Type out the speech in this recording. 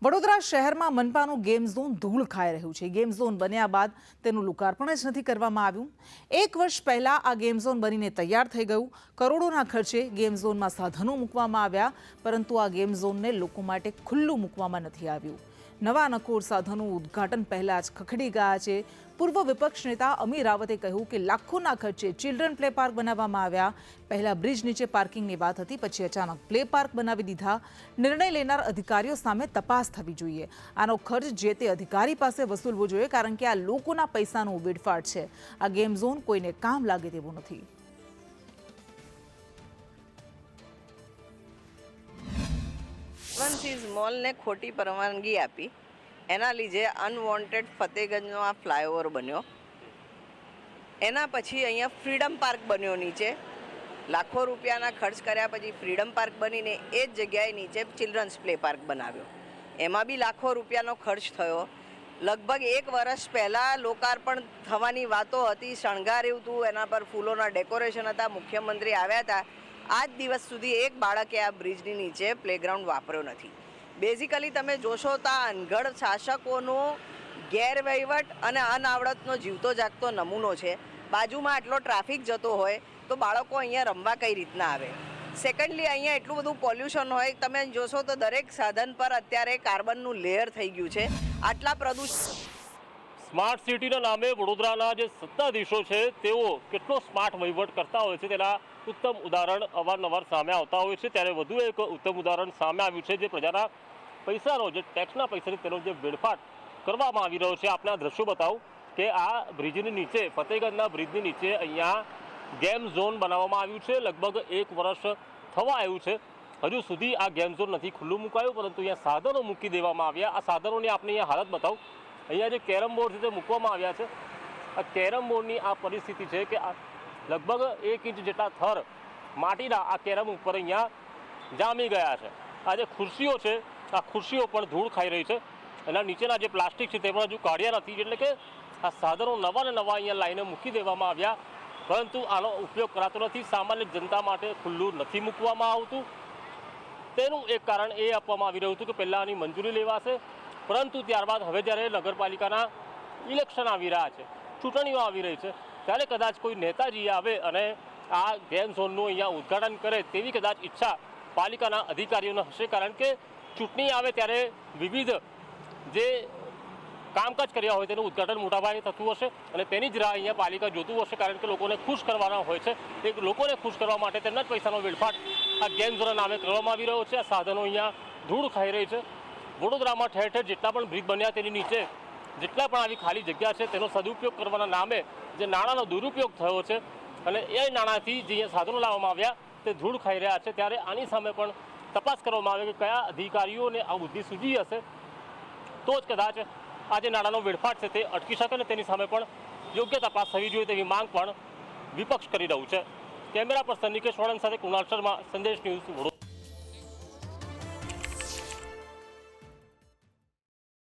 વડોદરા શહેરમાં મનપાનું game zone ધૂળ ખાઈ રહ્યું છે। ગેમ ઝોન બન્યા બાદ તેનું લોકાર્પણ જ નથી કરવામાં આવ્યું। 1 વર્ષ પહેલા આ ગેમ ઝોન બનીને તૈયાર થઈ ગયું। કરોડોના ખર્ચે ગેમ ઝોનમાં સાધનો મૂકવામાં આવ્યા, પરંતુ આ ગેમ ઝોનને લોકો માટે ખુલ્લું મૂકવામાં નથી આવ્યું। નવા નકોર સાધનોનું ઉદ્ઘાટન પહેલા જ ખખડી ગયા છે। પૂર્વ વિપક્ષ નેતા અમીર રાવતે કહ્યું કે લાખોના ખર્ચે ચિલ્ડ્રન પ્લે પાર્ક બનાવવામાં આવ્યા। પહેલા બ્રિજ નીચે પાર્કિંગની વાત હતી, પછી અચાનક પ્લે પાર્ક બનાવી દીધા। નિર્ણય લેનાર અધિકારીઓ સામે તપાસ થવી જોઈએ। આનો ખર્ચ જે તે અધિકારી પાસે વસૂલવો જોઈએ, કારણ કે આ લોકોના પૈસાનો વેડફાટ છે। આ ગેમ ઝોન કોઈને કામ લાગે તેવું નથી। વનસીઝ મોલને ખોટી પરવાનગી આપી, એના લીધે અનવોન્ટેડ ફતેગંજનો આ ફ્લાયઓવર બન્યો। એના પછી અહીંયા ફ્રીડમ પાર્ક બન્યો નીચે, લાખો રૂપિયાના ખર્ચ કર્યા પછી ફ્રીડમ પાર્ક બનીને એ જ જગ્યાએ નીચે ચિલ્ડ્રન્સ પ્લે પાર્ક બનાવ્યો। એમાં બી લાખો રૂપિયાનો ખર્ચ થયો। લગભગ 1 વર્ષ પહેલાં લોકાર્પણ થવાની વાતો હતી, શણગાર્યું હતું, એના પર ફૂલોના ડેકોરેશન હતા, મુખ્યમંત્રી આવ્યા હતા। આજ દિવસ સુધી એક બાળકે આ બ્રિજની નીચે પ્લેગ્રાઉન્ડ વાપર્યો નથી। બેઝિકલી તમે જોશો તો આ અનગઢ શાસકોનો ગેરવહીવટ અને અનાવડતનો જીવતો જાગતો નમૂનો છે। બાજુમાં આટલો ટ્રાફિક જતો હોય તો બાળકો અહીંયા રમવા કઈ રીતના આવે? સેકન્ડલી, અહીંયા એટલું બધું પોલ્યુશન હોય, તમે જોશો તો દરેક સાધન પર અત્યારે કાર્બનનું લેયર થઈ ગયું છે। આટલા પ્રદૂષણ સ્માર્ટ સિટીના નામે વડોદરાના જે સત્તાધીશો છે તેઓ કેટલો સ્માર્ટ વહીવટ કરતા હોય છે તેના ઉત્તમ ઉદાહરણ અવારનવાર સામે આવતા હોય છે। ત્યારે વધુ એક ઉત્તમ ઉદાહરણ સામે આવ્યું છે, જે પ્રજાના પૈસાનો, જે ટેક્સના પૈસાની તેનો જે વેડફાટ કરવામાં આવી રહ્યો છે। આપણે આ દ્રશ્યો બતાવું કે આ બ્રિજની નીચે, ફતેગંજના બ્રિજની નીચે અહીંયા ગેમ ઝોન બનાવવામાં આવ્યું છે। લગભગ 1 વર્ષ થવા આવ્યું છે, હજુ સુધી આ ગેમ ઝોન નથી ખુલ્લું મુકાયું, પરંતુ અહીંયા સાધનો મૂકી દેવામાં આવ્યા। આ સાધનોની આપણે અહીંયા હાલત બતાવું। અહીંયા જે કેરમ બોર્ડ છે તે મૂકવામાં આવ્યા છે। આ કેરમ બોર્ડની આ પરિસ્થિતિ છે કે લગભગ 1 ઇંચ જેટલા થર માટીના આ કેરમ ઉપર અહીંયા જામી ગયા છે। આ જે ખુરશીઓ છે, આ ખુરશીઓ પણ ધૂળ ખાઈ રહી છે। એના નીચેના જે પ્લાસ્ટિક છે તે પણ હજુ કાઢ્યા નથી, એટલે કે આ સાધનો નવા ને નવા અહીંયા લાઈને મૂકી દેવામાં આવ્યા, પરંતુ આનો ઉપયોગ કરાતો નથી। સામાન્ય જનતા માટે ખુલ્લું નથી મૂકવામાં આવતું। તેનું એક કારણ એ આપવામાં આવી રહ્યું હતું કે પહેલાં આની મંજૂરી લેવાશે, પરંતુ ત્યારબાદ હવે જ્યારે નગરપાલિકાના ઇલેક્શન આવી રહ્યા છે, ચૂંટણીઓ આવી રહી છે, ત્યારે કદાચ કોઈ નેતાજી આવે અને આ ગેમ ઝોનનું અહીંયા ઉદ્ઘાટન કરે તેવી કદાચ ઈચ્છા પાલિકાના અધિકારીઓને હશે, કારણ કે ચૂંટણી આવે ત્યારે વિવિધ જે કામકાજ કર્યા હોય તેનું ઉદ્ઘાટન મોટાભાગે થતું હશે, અને તેની જ રાહ અહીંયા પાલિકા જોતું હશે, કારણ કે લોકોને ખુશ કરવાના હોય છે। એ લોકોને ખુશ કરવા માટે તેમના જ પૈસાનો વેડફાટ આ ગેમ ઝોનના નામે કરવામાં આવી રહ્યો છે। આ સાધનો અહીંયા ધૂળ ખાઈ રહી છે। વડોદરામાં ઠેર ઠેર જેટલા પણ બ્રિજ બન્યા તેની નીચે જેટલા પણ આવી ખાલી જગ્યા છે તેનો સદુપયોગ કરવાના નામે જે નાણાંનો દુરુપયોગ થયો છે, અને એ નાણાંથી જે અહીંયા સાધનો લાવવામાં આવ્યા તે ધૂળ ખાઈ રહ્યા છે। ત્યારે આની સામે પણ તપાસ કરવામાં આવે કે કયા અધિકારીઓને આ બુદ્ધિ સૂજી હશે, તો જ કદાચ આ જે નાણાંનો વેડફાટ છે તે અટકી શકે, અને તેની સામે પણ યોગ્ય તપાસ થવી જોઈએ તેવી માંગ પણ વિપક્ષ કરી રહ્યું છે। કેમેરા પર્સન નિકેશ વાળંદ સાથે કુણાલ શર્મા, સંદેશ ન્યૂઝ, વડોદરા।